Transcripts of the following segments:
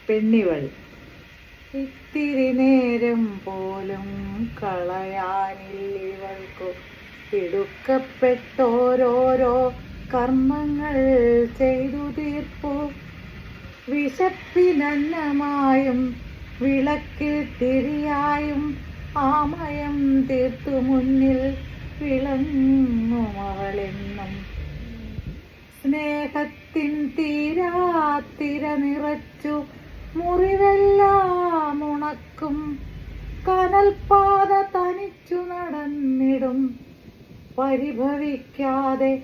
പെണ്ണിവൾ. ഇത്തിരി നേരം പോലും കളയാനില്ലിവൾക്കു തിടുക്കപ്പെട്ടോരോരോ കർമ്മങ്ങൾ ചെയ്തു തീർപ്പു. വിശപ്പിനന്നമായും വിളക്കിൽ തിരിയായും ആമയം തീർത്തു മുന്നിൽ വിളങ്ങുമവളെന്നും. സ്നേഹത്തിൻ തീരാത്തിര നിറച്ചു മുറിവെല്ലാം ഉണക്കും കനൽപാത തനിച്ചു നടന്നിടും. പരിഭവിക്കാതെ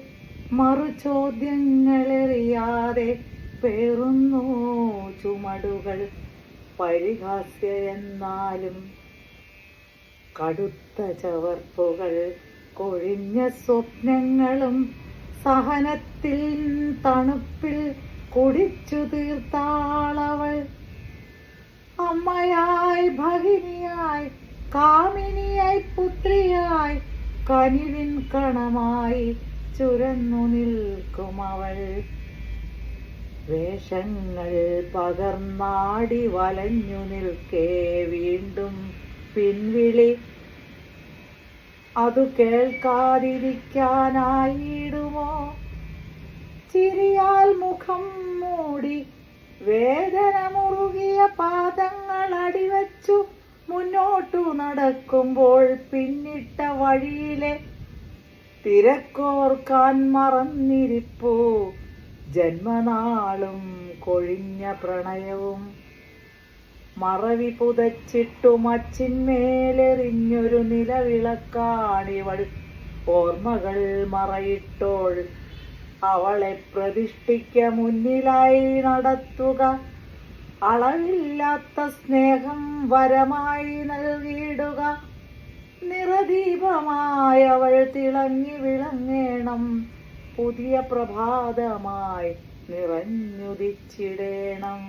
മറുചോദ്യങ്ങളെറിയാതെ പേറുന്നു ചുമടുകൾ പരിഹാസ്യ എന്നാലും. കടുത്ത ചവർപ്പുകൾ കൊഴിഞ്ഞ സ്വപ്നങ്ങളും സഹനത്തിൽ തണുപ്പിൽ കുടിച്ചു തീർത്താളവൾ. അമ്മയായി ഭഗിനിയായി കാമിനിയായി പുത്രിയായി കനിവിൻ കണമായി ചുരന്നു നിൽക്കുമവൾ. വേഷങ്ങൾ പകർന്നാടി വലഞ്ഞു നിൽക്കേ വീണ്ടും പിൻവിളി. അതു കേൾക്കാതിരിക്കാനായിടുമോ? ചിരിയാൽ മുഖം മൂടി വേദന മുറുകിയ പാദങ്ങൾ അടിവച്ചു മുന്നോട്ടു നടക്കുമ്പോൾ പിന്നിട്ട വഴിയിലെ തിരക്കോർക്കാൻ മറന്നിരിപ്പൂ ജന്മനാളും കൊഴിഞ്ഞ പ്രണയവും. മറവി പുതച്ചിട്ടു മച്ചിന്മേലെറിഞ്ഞൊരു നിലവിളക്കാണിവൾ. ഓർമ്മകൾ മറയിട്ടോൾ അവളെ പ്രതിഷ്ഠിക്ക മുന്നിലായി നടത്തുക. അളവില്ലാത്ത സ്നേഹം വരമായി നൽകിയിടുക. നിറദീപമായവൾ തിളങ്ങി വിളങ്ങേണം. പുതിയ പ്രഭാതമായി നിറഞ്ഞുദിച്ചിടേണം.